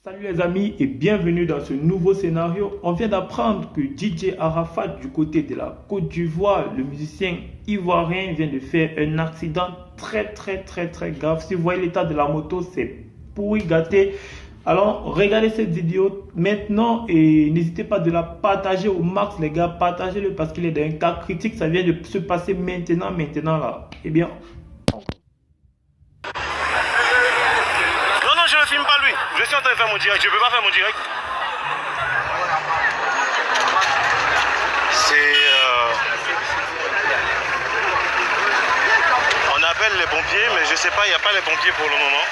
Salut les amis et bienvenue dans ce nouveau scénario. On vient d'apprendre que DJ Arafat du côté de la Côte d'Ivoire, le musicien ivoirien vient de faire un accident très grave. Si vous voyez l'état de la moto, c'est pourri gâté. Alors regardez cette vidéo maintenant et n'hésitez pas de la partager au max les gars. Partagez-le parce qu'il est dans un cas critique. Ça vient de se passer maintenant là. Eh bien... Je ne filme pas lui, je suis en train de faire mon direct, je ne peux pas faire mon direct. On appelle les pompiers, mais je ne sais pas, il n'y a pas les pompiers pour le moment.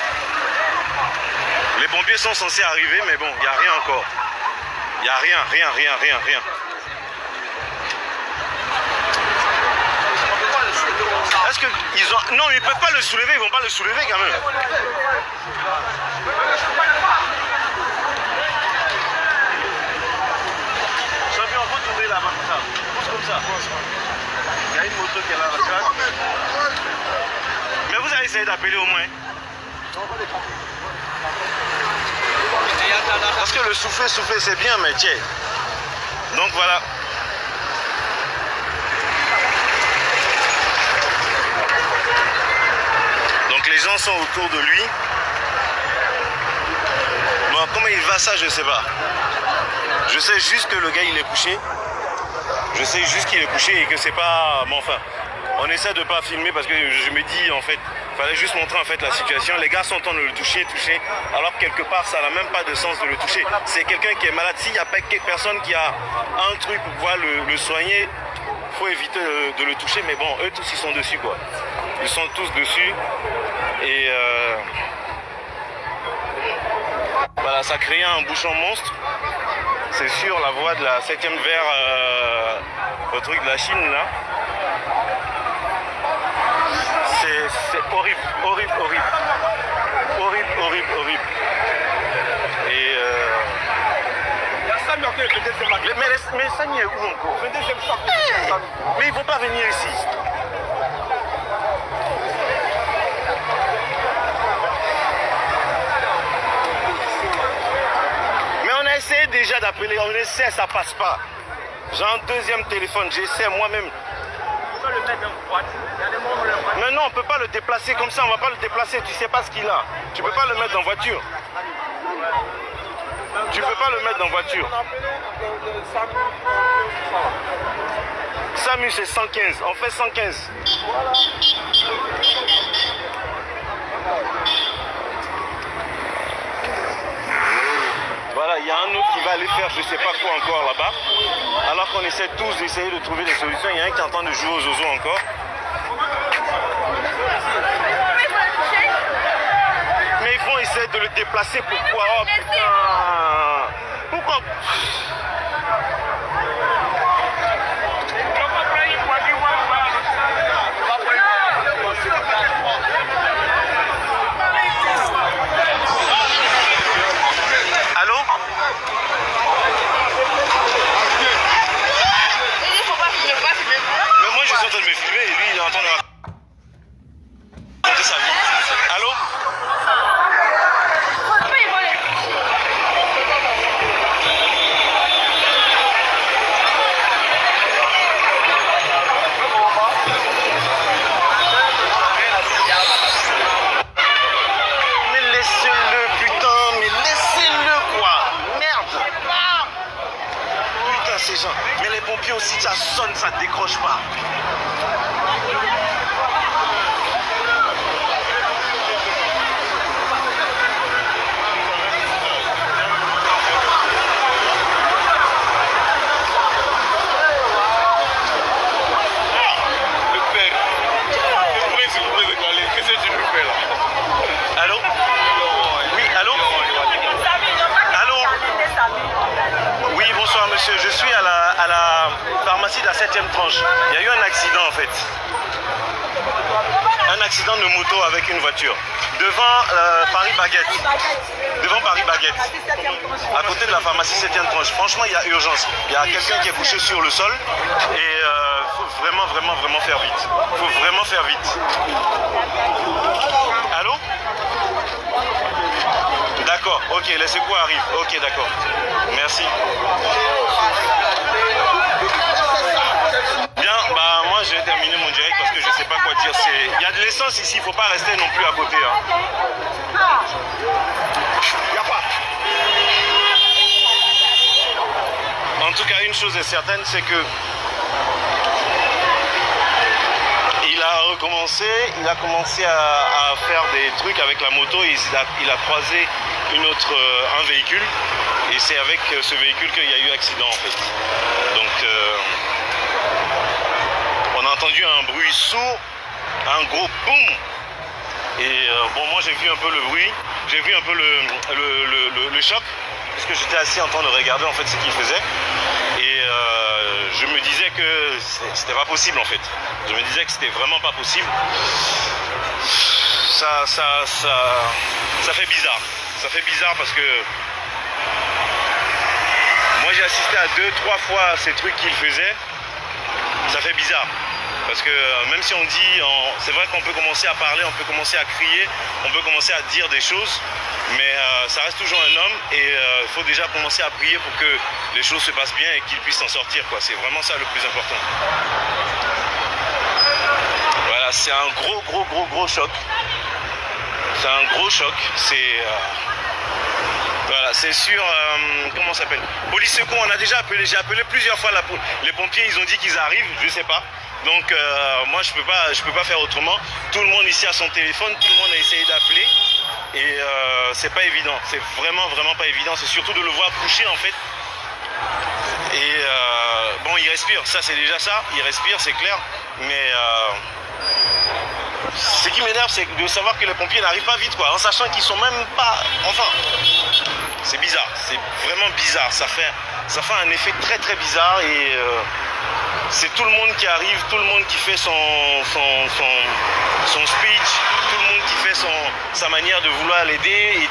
Les pompiers sont censés arriver, mais bon, il n'y a rien encore. Il n'y a rien. Est-ce qu'ils ont... Non, ils ne peuvent pas le soulever, ils ne vont pas le soulever quand même. Champion, on peut tourner là-bas comme ça. Pousse comme ça. Il y a une moto qui est là, la craque. Mais vous allez essayer d'appeler au moins. Parce que le souffler, c'est bien, mais tiens. Donc voilà. Donc les gens sont autour de lui. Bon, comment il va ça, je ne sais pas. Je sais juste que le gars il est couché. Je sais juste qu'il est couché et que c'est pas... Bon enfin, on essaie de ne pas filmer parce que je me dis en fait, il fallait juste montrer en fait la situation. Les gars sont en train de le toucher, alors quelque part ça n'a même pas de sens de le toucher. C'est quelqu'un qui est malade. S'il n'y a pas personne qui a un truc pour pouvoir le soigner, il faut éviter de le toucher. Mais bon, eux tous ils sont dessus quoi. Ils sont tous dessus. Et voilà, ça crée un bouchon monstre. C'est sur la voie de la 7e vers au truc de la Chine là. C'est horrible. Et mais Sani est où encore? Mais ils vont pas venir ici. Essayez déjà d'appeler, on essaie, ça passe pas. J'ai un deuxième téléphone, j'essaie moi-même. Mais non, on peut pas le déplacer comme ça, on va pas le déplacer, tu sais pas ce qu'il a. Tu peux pas le mettre dans voiture. Tu peux pas le mettre dans voiture. SAMU c'est 115, on fait 115. Voilà, il y a un autre qui va aller faire je sais pas quoi encore là-bas. Alors qu'on essaie tous d'essayer de trouver des solutions. Il y a un qui est en train de jouer aux oiseaux encore. Mais ils vont essayer de le déplacer. Pourquoi? Oh putain! Pourquoi? Mais les pompiers aussi, ça sonne, ça décroche pas. Allô? Oui, allô? Allô? Oui, bonsoir monsieur, je suis à la pharmacie de la 7e tranche. Il y a eu un accident en fait. Un accident de moto avec une voiture. Devant Paris Baguette. Devant Paris Baguette. À côté de la pharmacie 7e tranche. Franchement, il y a urgence. Il y a quelqu'un qui est couché sur le sol. Et faut vraiment faire vite. Faut vraiment faire vite. Allô? D'accord, ok, les secours arrivent. Ok, d'accord. Merci. Bien, bah moi j'ai terminé mon direct parce que je sais pas quoi dire. Il y a de l'essence ici, il faut pas rester non plus à côté. Y a pas. En tout cas, une chose est certaine, c'est que il a commencé à faire des trucs avec la moto et il a croisé un véhicule et c'est avec ce véhicule qu'il y a eu accident en fait. Donc on a entendu un bruit sourd, un gros boum et bon moi j'ai vu un peu le bruit, j'ai vu un peu le choc parce que j'étais assis en train de regarder en fait ce qu'il faisait et je me disais que c'était pas possible en fait. Je me disais que c'était vraiment pas possible. Ça fait bizarre. Ça fait bizarre parce que moi j'ai assisté à 2-3 fois à ces trucs qu'il faisait. Ça fait bizarre. Parce que même si on dit, c'est vrai qu'on peut commencer à parler, on peut commencer à crier, on peut commencer à dire des choses, mais ça reste toujours un homme et il faut déjà commencer à prier pour que les choses se passent bien et qu'il puisse s'en sortir, quoi. C'est vraiment ça le plus important. Voilà, c'est un gros choc. C'est un gros choc. Voilà, c'est sûr, comment ça s'appelle? Police secours, on a déjà appelé, j'ai appelé plusieurs fois les pompiers, ils ont dit qu'ils arrivent, je sais pas. Donc moi je peux pas faire autrement. Tout le monde ici a son téléphone, tout le monde a essayé d'appeler et c'est pas évident, c'est vraiment pas évident, c'est surtout de le voir coucher en fait. Et bon il respire, ça c'est déjà ça, il respire c'est clair, mais ce qui m'énerve c'est de savoir que les pompiers n'arrivent pas vite quoi, en sachant qu'ils sont même pas, enfin c'est bizarre, c'est vraiment bizarre, ça fait un effet très bizarre et c'est tout le monde qui arrive, tout le monde qui fait son speech, tout le monde qui fait sa manière de vouloir l'aider. Et...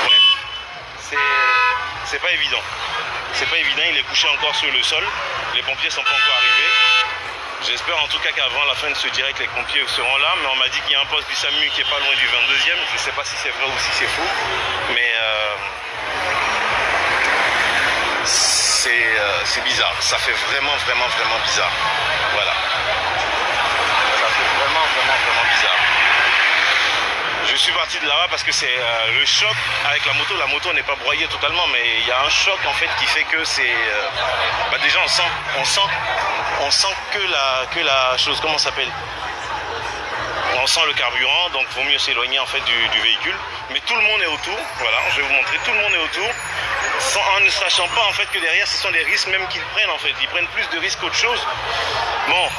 Bref, c'est pas évident. C'est pas évident, il est couché encore sur le sol. Les pompiers sont pas encore arrivés. J'espère en tout cas qu'avant la fin de ce direct, les pompiers seront là. Mais on m'a dit qu'il y a un poste du SAMU qui est pas loin du 22e. Je sais pas si c'est vrai ou si c'est faux. Mais... c'est bizarre, ça fait vraiment bizarre. Voilà. Ça fait vraiment bizarre. Je suis parti de là-bas parce que c'est le choc avec la moto n'est pas broyée totalement, mais il y a un choc en fait qui fait que c'est... déjà on sent que la chose, comment ça s'appelle? On sent le carburant, donc il vaut mieux s'éloigner en fait du véhicule. Mais tout le monde est autour, voilà, je vais vous montrer, tout le monde est autour. En ne sachant pas en fait que derrière ce sont des risques même qu'ils prennent en fait, ils prennent plus de risques qu'autre chose. Bon,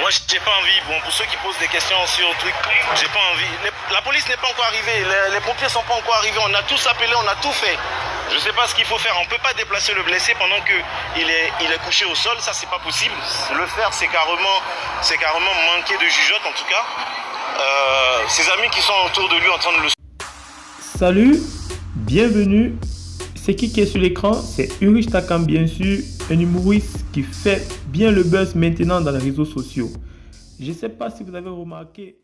moi j'ai pas envie, bon pour ceux qui posent des questions sur le truc, j'ai pas envie, la police n'est pas encore arrivée, les pompiers sont pas encore arrivés, on a tous appelé, on a tout fait. Je sais pas ce qu'il faut faire, on peut pas déplacer le blessé pendant qu'il est couché au sol, ça c'est pas possible. Le faire c'est carrément manquer de jugeote en tout cas. Ses amis qui sont autour de lui en train de le... Salut, bienvenue. C'est qui est sur l'écran? C'est Urich Takam bien sûr, un humoriste qui fait bien le buzz maintenant dans les réseaux sociaux. Je ne sais pas si vous avez remarqué,